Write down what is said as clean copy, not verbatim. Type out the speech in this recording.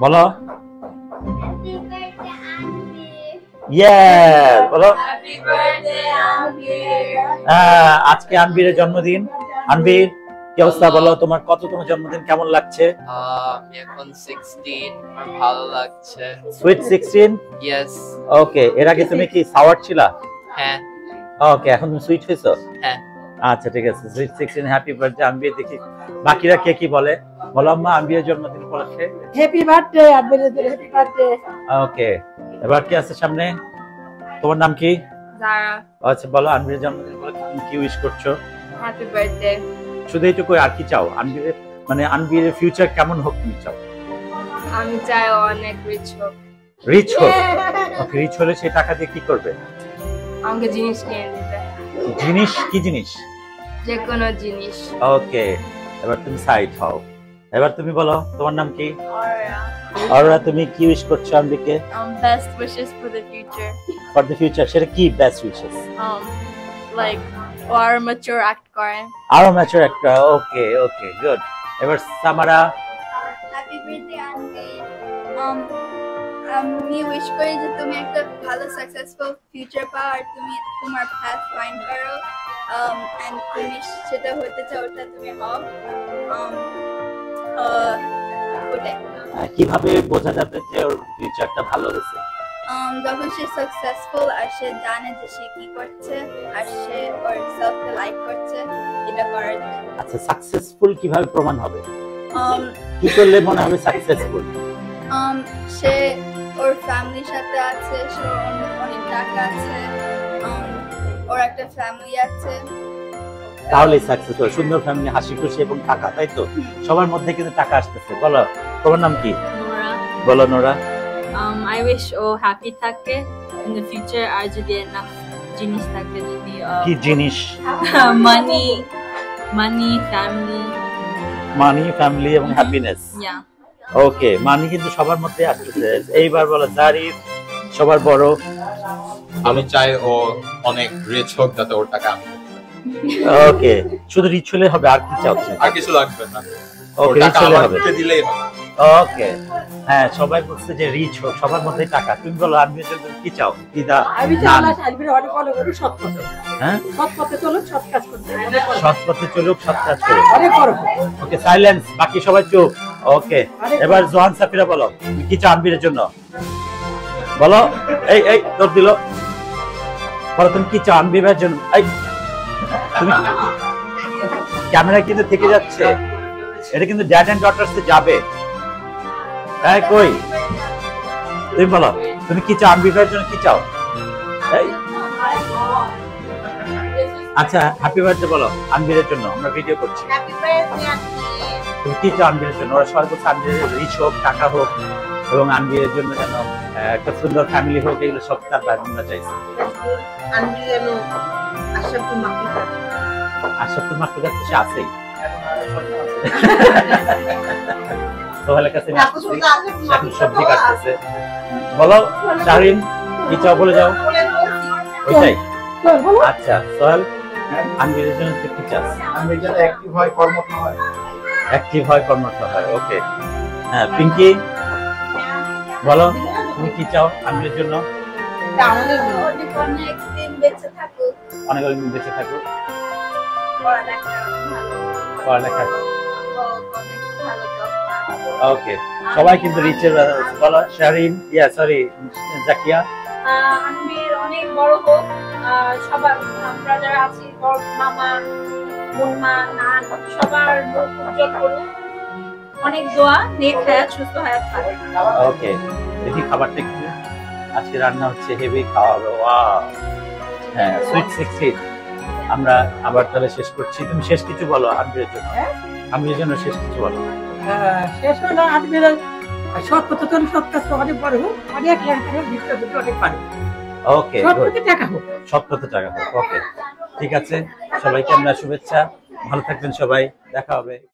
বলো ইয়েস বলো আজকে আনবিরের জন্মদিন। আনবির কি অবস্থা বলো, তোমার কততম জন্মদিন, কেমন লাগছে? এখন 16 আর ভালো লাগছে। সুইট 16? ইয়েস। ওকে, এর আগে তুমি কি সাওয়ার ছিলা? হ্যাঁ। ওকে, এখন তুমি সুইট হইছো? হ্যাঁ। আচ্ছা ঠিক আছে, সুইট 16 হ্যাপি বার্থডে আনবির। দেখি বাকিরা কে কি বলে। বলো আম্মা আনবিরের জন্মদিন উপলক্ষে হ্যাপি বার্থডে আনবিরের, হ্যাপি বার্থডে। ওকে, এবার কি আছে সামনে? তোমার নাম কি? জারা। আচ্ছা বলো আনবিরের জন্মদিন উপলক্ষে তুমি কি উইশ করছো? Happy birthday. শুধু এইটুকু, আর কি চাও? আনবিরের মানে আনবিরের ফিউচার কেমন হোক তুমি চাও? আমি চাই অনেক রিচ হোক। রিচ হোক? ওকে, রিচ হলে সেই টাকা দিয়ে কি করবে? আমাকে জিনিস কিনে দিবে। জিনিস? কি জিনিস? যে কোনো জিনিস। ওকে, এবার তুমি সাইড হও। এবার তুমি বলো তোমার নাম কি? অরা। অরা, তুমি কি উইশ করছো আনবিকে? Best wishes for the future. For the future, সেটা কি best wishes? Like or mature act করে। আরো ম্যাচুর একটা। Okay okay, good. এবার সামারা। Happy birthday aunty. আমি উইশ করি যে তুমি একটা ভালো সাকসেসফুল ফিউচার পাও আর তুমি তোমার পাথ ফাইন্ড করো, এন্ড তুমি সেটা হতে চাও ওটা তুমি হও। ওটাই। কিভাবে বোঝা যাবে যে ওর ফিউচারটা ভালো হয়েছে? যখন সে সাকসেসফুল আর সে জানে যে সে কি করছে আর সে ওর সেলফকে লাইক করছে, এটা করার। আচ্ছা, সাকসেসফুল কিভাবে প্রমাণ হবে? কি করলে মনে হবে সাকসেসফুল? সে ওর ফ্যামিলির সাথে আছে, সে অনেক টাকা আছে, ওর একটা ফ্যামিলি আছে, তাহলে সাকসেসফুল। সুন্দর ফ্যামিলি, হাসি খুশি এবং টাকা, তাই তো? সবার মধ্যে কিন্তু টাকা আসতেছে। বলো তোমার নাম কি? নোরা। বলো নোরা। I wish ও হ্যাপি থাকে in the future আর যদি enough জিনিস থাকে, যদি কি জিনিস? Money family. মানি, ফ্যামিলি এবং হ্যাপিনেস। Yeah. ওকে, মানি কিন্তু সবার মধ্যে আসতেছে। এইবার বলো জারিফ, সবার বড়। আমি চাই ও অনেক রিচ হোক, যাতে ওর টাকা আমি। ওকে, শুধু রিচ হলে হবে? আর কি চাচ্ছেন? আর কিছু লাগবে না। ওকে, রিচ হলে হবে। দিলেই হবে। ওকে, হ্যাঁ সবাই বলছে যে রিচ হোক, সবার মধ্যে টাকা। তুমি বলো আনবির জন্য কি চাও? দিদা আমি চাই আল্লাহ আনবির অনেক ভালো করে সৎ পথে। হ্যাঁ, সৎ পথে চলুক, সৎ কাজ করতে। সৎ পথে চলুক, সৎ কাজ করুক। অনেক বড়। ওকে, সাইলেন্স, বাকি সবাই চুপ। ওকে, এবার জোহান সাফিরা বলো কি চাও আনবিরের জন্য? বলো। এই এই তোর দিল। বলো তুমি কি চাও আনবিরের জন্য? এই তুমি, ক্যামেরা কিন্তু থেকে যাচ্ছে, এটা কিন্তু ড্যাড এন্ড ডটার্স এ যাবে। এই কই, তুমি বলো তুমি কি চাও আনবিরের জন্য? কি চাও? এই আচ্ছা, হ্যাপি বার্থডে বলো আনবিরের জন্য, আমরা ভিডিও করছি। Happy birthday aunty. তুমি কি চাও আনবিরের জন্য? ওরা সবাই বলছে আনবিরের রিচ হোক, টাকা হোক এবং আনবিরের জন্য যেন একটা সুন্দর ফ্যামিলি হোক, এগুলো সব তার বাবা চাইছে। আনবি যেন আশাপুর মাকে, আশাপুর মাকে যাচ্ছে, সে আছেই। সোহেলের কাছে এখন সবজি কাটতেছে। বলো শাহরিন কি চাও, বলে যাও। ওইটাই। আচ্ছা সোহেল, আনবিরের জন্য তুই কি চাস? আনবির যেন অ্যাক্টিভ হয়, কর্মঠ হয়। অ্যাক্টিভ হয়, কর্মঠ হয়। ওকে, হ্যাঁ পিঙ্কি বলো তুমি কি চাও আনবিরের জন্য? অনেক দিন বেঁচে থাকুক, অনেক দিন বেঁচে থাকুক, পড়ালেখা পড়ালেখা। অনেক ভালো job পাক। ওকে, সবাই কিন্তু রিচের। বলো শাহরিন, সরি জাকিয়া। আনবির অনেক বড় হোক, সবার আমরা যারা আছি, মামা বোনমা নান সবার মুখ উজ্জ্বল করুক। অনেক দোয়া, নেক হায়াত, সুস্থ হায়াত পাক। ওকে, দেখি খাবারটা একটু। আজকে রান্না হচ্ছে, হেভি খাওয়া হবে। ওয়াও, হ্যাঁ সুইট 16। আমরা আবার তাহলে শেষ করছি। তুমি শেষ কিছু বলো আনবিরের জন্য। আনবিরের জন্য শেষ কিছু বলো। শেষ হলো আনবির সৎ পথে চলুক, সৎ কাজ অনেক বড় হোক, অনেক অনেক পারে। ওকে, সৎ পথে টাকা হোক, সৎ পথে টাকা হোক। ওকে ঠিক আছে, সবাইকে আমরা শুভেচ্ছা। ভালো থাকবেন সবাই, দেখা হবে।